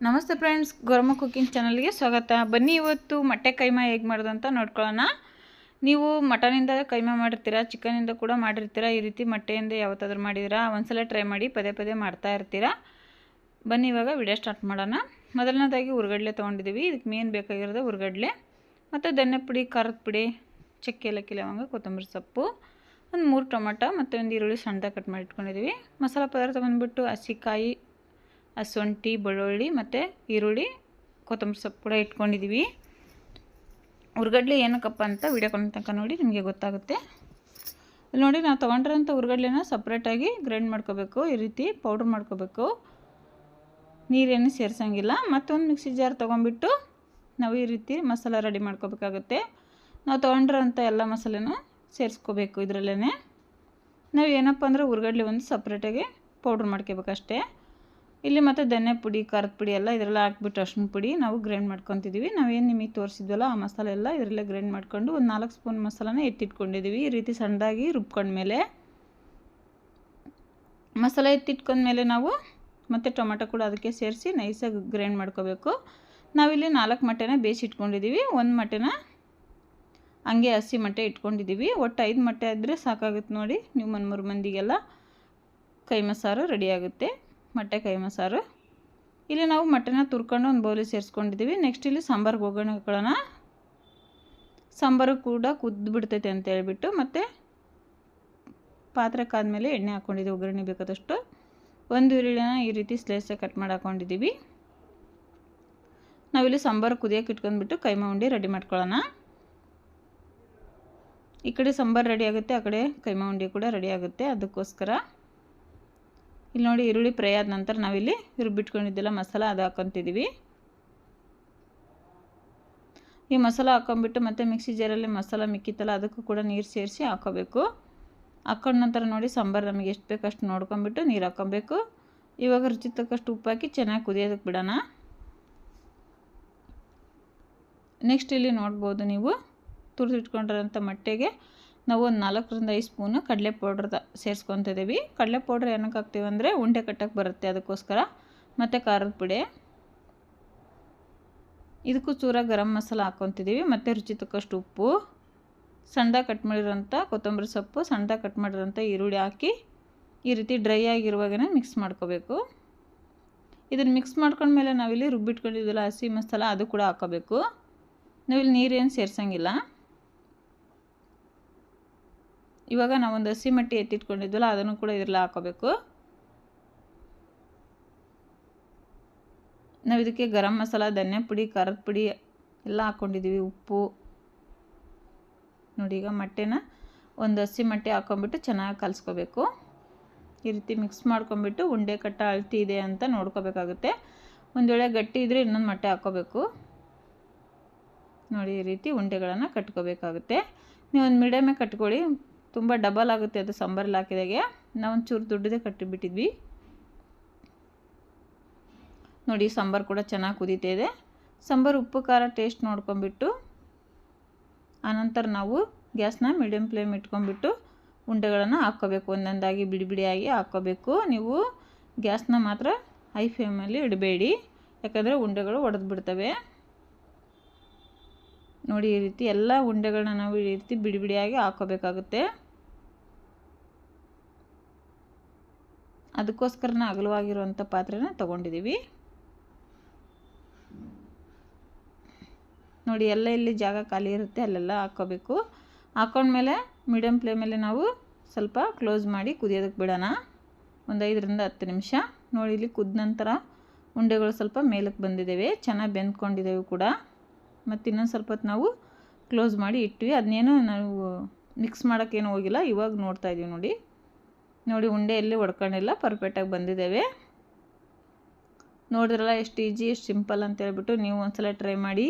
ನಮಸ್ತೆ friends, Gowramma cooking ಚಾನಲ್ಗೆ ಸ್ವಾಗತ. ಬನ್ನಿ ಇವತ್ತು ಮೊಟ್ಟೆ ಕೈಮಾ ಹೇಗೆ ಮಾಡೋದು ಅಂತ ನೋಡ್ಕೊಳ್ಳೋಣ. ನೀವು ಮಟನಿಂದ ಕೈಮಾ ಮಾಡಿರ್ತೀರಾ, ಚಿಕನಿಂದ ಕೂಡ ಮಾಡಿರ್ತೀರಾ, ಈ ರೀತಿ ಮೊಟ್ಟೆಯಿಂದ ಯಾವತ್ತಾದ್ರೂ ಮಾಡಿದ್ದೀರಾ, ಒಂದ್ಸಲ ಟ್ರೈ ಮಾಡಿ, ಪದೇ ಪದೇ ಮಾಡ್ತಾ ಇರ್ತೀರಾ. ಬನ್ನಿ ಇವಾಗ ವಿಡಿಯೋ ಸ್ಟಾರ್ಟ್ ಮಾಡೋಣ. ಮೊದಲನೇದಾಗಿ ಹುರ್ಗಡ್ಲೆ ತೊಗೊಂಡಿದ್ದೀವಿ. ಇದಕ್ಕೆ ಮೇನ್ ಬೇಕಾಗಿರೋದು ಹುರ್ಗಡ್ಲೆ ಮತ್ತು ಧನ್ಯ ಪುಡಿ, ಖಾರದ ಪುಡಿ, ಚಕ್ಕೆ, ಏಲಕ್ಕಿ, ಲವಂಗ, ಕೊತ್ತಂಬರಿ ಸೊಪ್ಪು, ಒಂದು 3 ಟೊಮೆಟೊ ಮತ್ತು ಒಂದು ಈರುಳ್ಳಿ ಸಣ್ಣದಾಗಿ ಕಟ್ ಮಾಡಿ ಇಟ್ಕೊಂಡಿದ್ದೀವಿ. ಮಸಾಲೆ ಪದಾರ್ಥ ಬಂದುಬಿಟ್ಟು ಹಸಿಕಾಯಿ, ಶುಂಠಿ, ಬೆಳ್ಳುಳ್ಳಿ ಮತ್ತು ಈರುಳ್ಳಿ, ಕೊತ್ತಂಬರಿ ಸೊಪ್ಪು ಕೂಡ ಇಟ್ಕೊಂಡಿದ್ದೀವಿ. ಹುರ್ಗಡ್ಲೆ ಏನಕ್ಕಪ್ಪ ಅಂತ ವಿಡಿಯೋ ತನಕ ನೋಡಿ, ನಿಮಗೆ ಗೊತ್ತಾಗುತ್ತೆ. ಇಲ್ಲಿ ನೋಡಿ, ನಾವು ತೊಗೊಂಡಿರೋಂಥ ಹುರ್ಗಡ್ಲೆನ ಸಪ್ರೇಟಾಗಿ ಗ್ರೈಂಡ್ ಮಾಡ್ಕೋಬೇಕು. ಈ ರೀತಿ ಪೌಡ್ರ್ ಮಾಡ್ಕೋಬೇಕು, ನೀರೇನು ಸೇರಿಸೋಂಗಿಲ್ಲ. ಮತ್ತೊಂದು ಮಿಕ್ಸಿ ಜಾರ್ ತೊಗೊಂಬಿಟ್ಟು ನಾವು ಈ ರೀತಿ ಮಸಾಲ ರೆಡಿ ಮಾಡ್ಕೋಬೇಕಾಗುತ್ತೆ. ನಾವು ತೊಗೊಂಡಿರೋಂಥ ಎಲ್ಲ ಮಸಾಲೆನೂ ಸೇರಿಸ್ಕೋಬೇಕು ಇದರಲ್ಲೇ. ನಾವು ಏನಪ್ಪ ಅಂದರೆ ಹುರ್ಗಡ್ಲೆ ಒಂದು ಸಪ್ರೇಟಾಗಿ ಪೌಡ್ರ್ ಮಾಡ್ಕೋಬೇಕಷ್ಟೇ. ಇಲ್ಲಿ ಮತ್ತು ಧನ್ಯ ಪುಡಿ, ಖಾರದ ಪುಡಿ ಎಲ್ಲ ಇದರೆಲ್ಲ ಹಾಕ್ಬಿಟ್ಟು ಅರ್ಶಿನ ಪುಡಿ ನಾವು ಗ್ರೈಂಡ್ ಮಾಡ್ಕೊತಿದ್ದೀವಿ. ನಾವೇನು ನಿಮಗೆ ತೋರಿಸಿದ್ವಲ್ಲ ಆ ಮಸಾಲೆ ಎಲ್ಲ ಇದರಲ್ಲೇ ಗ್ರೈಂಡ್ ಮಾಡ್ಕೊಂಡು ಒಂದು 4 ಸ್ಪೂನ್ ಮಸಾಲಾನ ಎತ್ತಿಟ್ಕೊಂಡಿದ್ದೀವಿ. ಈ ರೀತಿ ಸಣ್ಣದಾಗಿ ರುಬ್ಕೊಂಡ್ಮೇಲೆ ಮಸಾಲೆ ಎತ್ತಿಟ್ಕೊಂಡ್ಮೇಲೆ ನಾವು ಮತ್ತು ಟೊಮೆಟೊ ಕೂಡ ಅದಕ್ಕೆ ಸೇರಿಸಿ ನೈಸಾಗಿ ಗ್ರೈಂಡ್ ಮಾಡ್ಕೋಬೇಕು. ನಾವಿಲ್ಲಿ 4 ಮೊಟ್ಟೆನ ಬೇಯಿಸಿಟ್ಕೊಂಡಿದ್ದೀವಿ. 1 ಮೊಟ್ಟೆನ ಹಂಗೆ ಹಸಿ ಮೊಟ್ಟೆ ಇಟ್ಕೊಂಡಿದ್ದೀವಿ. ಒಟ್ಟು 5 ಮೊಟ್ಟೆ ಆದರೆ ಸಾಕಾಗುತ್ತೆ ನೋಡಿ. ನೀವು 3 ಮಂದಿಗೆಲ್ಲ ಕೈಮಾ ಸಾರು ರೆಡಿಯಾಗುತ್ತೆ, ಮೊಟ್ಟೆ ಕೈಮಾ ಸಾರು. ಇಲ್ಲಿ ನಾವು ಮೊಟ್ಟೆನ ತುರ್ಕೊಂಡು ಒಂದು ಬೌಲಿಗೆ ಸೇರಿಸ್ಕೊಂಡಿದ್ದೀವಿ. ನೆಕ್ಸ್ಟ್ ಇಲ್ಲಿ ಸಾಂಬಾರಿಗೆ ಒಗ್ಗರಣೆ ಹಾಕೊಳ್ಳೋಣ. ಸಾಂಬಾರು ಕೂಡ ಕುದ್ದು ಬಿಡ್ತೈತೆ ಅಂತ ಹೇಳ್ಬಿಟ್ಟು ಮತ್ತು ಪಾತ್ರೆ ಕಾದ್ಮೇಲೆ ಎಣ್ಣೆ ಹಾಕ್ಕೊಂಡಿದ್ದೀವಿ. ಒಗ್ಗರಣೆ ಬೇಕಾದಷ್ಟು ಒಂದು ಈರುಳ್ಳಿನ ಈ ರೀತಿ ಸ್ಲೈಸಾಗಿ ಕಟ್ ಮಾಡಿ ಹಾಕ್ಕೊಂಡಿದ್ದೀವಿ. ನಾವಿಲ್ಲಿ ಸಾಂಬಾರು ಕುದಿಯೋಕೆ ಇಟ್ಕೊಂಡ್ಬಿಟ್ಟು ಕೈಮಾ ಉಂಡೆ ರೆಡಿ ಮಾಡ್ಕೊಳ್ಳೋಣ. ಈ ಕಡೆ ಸಾಂಬಾರು ರೆಡಿ ಆಗುತ್ತೆ, ಆ ಕಡೆ ಕೈಮಾ ಉಂಡೆ ಕೂಡ ರೆಡಿ ಆಗುತ್ತೆ. ಅದಕ್ಕೋಸ್ಕರ ಇಲ್ಲಿ ನೋಡಿ, ಈರುಳ್ಳಿ ಫ್ರೈ ಆದ ನಂತರ ನಾವಿಲ್ಲಿ ರುಬ್ಬಿಟ್ಕೊಂಡಿದ್ದೆಲ್ಲ ಮಸಾಲ ಅದು ಹಾಕ್ಕೊತಿದ್ದೀವಿ. ಈ ಮಸಾಲ ಹಾಕ್ಕೊಂಬಿಟ್ಟು ಮತ್ತು ಮಿಕ್ಸಿ ಜಾರಲ್ಲಿ ಮಸಾಲ ಮಿಕ್ಕಿತ್ತಲ್ಲ ಅದಕ್ಕೂ ಕೂಡ ನೀರು ಸೇರಿಸಿ ಹಾಕ್ಕೋಬೇಕು. ಹಾಕ್ಕೊಂಡ ನಂತರ ನೋಡಿ, ಸಾಂಬಾರು ನಮಗೆ ಎಷ್ಟು ಬೇಕು ಅಷ್ಟು ನೋಡ್ಕೊಂಬಿಟ್ಟು ನೀರು ಹಾಕ್ಕೊಬೇಕು. ಇವಾಗ ರುಚಿ ತಕ್ಕಷ್ಟು ಉಪ್ಪು ಹಾಕಿ ಚೆನ್ನಾಗಿ ಕುದಿಯೋದಕ್ಕೆ ಬಿಡೋಣ. ನೆಕ್ಸ್ಟ್ ಇಲ್ಲಿ ನೋಡ್ಬೋದು ನೀವು, ತುರಿದಿಟ್ಕೊಂಡಿರೋಂಥ ಮೊಟ್ಟೆಗೆ ನಾವು ಒಂದು 4ರಿಂದ 5 ಸ್ಪೂನು ಕಡಲೆ ಪೌಡ್ರ್ ಸೇರಿಸ್ಕೊತಿದ್ದೀವಿ. ಕಡಲೆ ಪೌಡ್ರ್ ಏನಕ್ಕೆ ಹಾಕ್ತೀವಿ ಅಂದರೆ ಉಂಡೆ ಕಟ್ಟಕ್ಕೆ ಬರುತ್ತೆ, ಅದಕ್ಕೋಸ್ಕರ. ಮತ್ತು ಖಾರದ ಪುಡಿ, ಇದಕ್ಕೂ ಚೂರ ಗರಂ ಮಸಾಲ ಹಾಕ್ಕೊತಿದ್ದೀವಿ. ಮತ್ತು ರುಚಿ ತಕ್ಕಷ್ಟು ಉಪ್ಪು, ಸಣ್ಣದಾಗಿ ಕಟ್ ಮಾಡಿರೋಂಥ ಕೊತ್ತಂಬರಿ ಸೊಪ್ಪು, ಸಣ್ಣದಾಗಿ ಕಟ್ ಮಾಡಿರೋಂಥ ಈರುಳ್ಳಿ ಹಾಕಿ ಈ ರೀತಿ ಡ್ರೈ ಆಗಿರುವಾಗನೇ ಮಿಕ್ಸ್ ಮಾಡ್ಕೋಬೇಕು. ಇದನ್ನು ಮಿಕ್ಸ್ ಮಾಡ್ಕೊಂಡ್ಮೇಲೆ ನಾವಿಲ್ಲಿ ರುಬ್ಬಿಟ್ಕೊಂಡಿದ್ದೀವಲ್ಲ ಹಸಿ ಮಸಾಲ, ಅದು ಕೂಡ ಹಾಕ್ಕೋಬೇಕು. ನಾವಿಲ್ಲಿ ನೀರೇನು ಸೇರಿಸೋಂಗಿಲ್ಲ. ಇವಾಗ ನಾವೊಂದು ಹಸಿ ಮೊಟ್ಟೆ ಎತ್ತಿಟ್ಕೊಂಡಿದ್ವಲ್ಲ ಅದನ್ನು ಕೂಡ ಇದರಲ್ಲಿ ಹಾಕೋಬೇಕು. ನಾವು ಇದಕ್ಕೆ ಗರಂ ಮಸಾಲ, ಧನ್ಯ ಪುಡಿ, ಖಾರದ ಪುಡಿ ಎಲ್ಲ ಹಾಕ್ಕೊಂಡಿದ್ದೀವಿ, ಉಪ್ಪು ನೋಡಿ. ಈಗ ಮೊಟ್ಟೆನ ಒಂದು ಹಸಿ ಮೊಟ್ಟೆ ಹಾಕ್ಕೊಂಬಿಟ್ಟು ಚೆನ್ನಾಗಿ ಕಲಿಸ್ಕೋಬೇಕು. ಈ ರೀತಿ ಮಿಕ್ಸ್ ಮಾಡ್ಕೊಂಬಿಟ್ಟು ಉಂಡೆ ಕಟ್ಟ ಅಳತಿ ಇದೆ ಅಂತ ನೋಡ್ಕೋಬೇಕಾಗುತ್ತೆ. ಒಂದು ವೇಳೆ ಗಟ್ಟಿ ಇದ್ದರೆ ಇನ್ನೊಂದು ಮೊಟ್ಟೆ ಹಾಕ್ಕೋಬೇಕು. ನೋಡಿ, ಈ ರೀತಿ ಉಂಡೆಗಳನ್ನು ಕಟ್ಕೋಬೇಕಾಗುತ್ತೆ. ನೀವು ಒಂದು ಮೀಡಿಯಮೇ ಕಟ್ಕೊಳ್ಳಿ, ತುಂಬ ಡಬಲ್ ಆಗುತ್ತೆ ಅದು ಸಾಂಬಾರಲ್ಲಿ ಹಾಕಿದಾಗೆ. ನಾವೊಂದು ಚೂರು ದೊಡ್ಡದೇ ಕಟ್ಟಿಬಿಟ್ಟಿದ್ವಿ ನೋಡಿ. ಸಾಂಬಾರು ಕೂಡ ಚೆನ್ನಾಗಿ ಕುದೀತಾ ಇದೆ. ಸಾಂಬಾರು ಉಪ್ಪು ಖಾರ ಟೇಸ್ಟ್ ನೋಡ್ಕೊಂಬಿಟ್ಟು ಆನಂತರ ನಾವು ಗ್ಯಾಸ್ನ ಮೀಡಿಯಮ್ ಫ್ಲೇಮ್ ಇಟ್ಕೊಂಡ್ಬಿಟ್ಟು ಉಂಡೆಗಳನ್ನು ಹಾಕ್ಕೋಬೇಕು. ಒಂದೊಂದಾಗಿ ಬಿಡಿ ಬಿಡಿಯಾಗಿ ಹಾಕ್ಕೋಬೇಕು. ನೀವು ಗ್ಯಾಸ್ನ ಮಾತ್ರ ಹೈ ಫ್ಲೇಮಲ್ಲಿ ಇಡಬೇಡಿ, ಯಾಕಂದರೆ ಉಂಡೆಗಳು ಒಡೆದು ಬಿಡ್ತವೆ ನೋಡಿ. ಈ ರೀತಿ ಎಲ್ಲ ಉಂಡೆಗಳನ್ನ ನಾವು ಈ ರೀತಿ ಬಿಡಿ ಬಿಡಿಯಾಗಿ ಹಾಕ್ಕೋಬೇಕಾಗುತ್ತೆ. ಅದಕ್ಕೋಸ್ಕರನೇ ಅಗಲವಾಗಿರುವಂಥ ಪಾತ್ರೆನ ತೊಗೊಂಡಿದ್ದೀವಿ ನೋಡಿ. ಎಲ್ಲ ಇಲ್ಲಿ ಜಾಗ ಖಾಲಿ ಇರುತ್ತೆ ಅಲ್ಲೆಲ್ಲ ಹಾಕ್ಕೋಬೇಕು. ಹಾಕ್ಕೊಂಡ್ಮೇಲೆ ಮೀಡಿಯಮ್ ಫ್ಲೇಮಲ್ಲಿ ನಾವು ಸ್ವಲ್ಪ ಕ್ಲೋಸ್ ಮಾಡಿ ಕುದಿಯೋದಕ್ಕೆ ಬಿಡೋಣ, ಒಂದು 5ರಿಂದ 10 ನಿಮಿಷ ನೋಡಿ. ಇಲ್ಲಿ ಕುದ್ದ ನಂತರ ಉಂಡೆಗಳು ಸ್ವಲ್ಪ ಮೇಲಕ್ಕೆ ಬಂದಿದ್ದೇವೆ, ಚೆನ್ನಾಗಿ ಬೆಂದ್ಕೊಂಡಿದ್ದೇವೆ ಕೂಡ. ಮತ್ತು ಇನ್ನೊಂದು ಸ್ವಲ್ಪ ಹೊತ್ತು ನಾವು ಕ್ಲೋಸ್ ಮಾಡಿ ಇಟ್ವಿ. ಅದನ್ನೇನು ನಾವು ಮಿಕ್ಸ್ ಮಾಡೋಕ್ಕೇನು ಹೋಗಿಲ್ಲ. ಇವಾಗ ನೋಡ್ತಾಯಿದ್ದೀವಿ ನೋಡಿ. ನೋಡಿ, ಉಂಡೆ ಎಲ್ಲಿ ಹೊಡ್ಕೊಂಡಿಲ್ಲ, ಪರ್ಫೆಕ್ಟಾಗಿ ಬಂದಿದ್ದೇವೆ. ನೋಡಿದ್ರಲ್ಲ ಎಷ್ಟು ಈಜಿ, ಎಷ್ಟು ಸಿಂಪಲ್ ಅಂತ ಹೇಳ್ಬಿಟ್ಟು ನೀವು ಒಂದ್ಸಲ ಟ್ರೈ ಮಾಡಿ.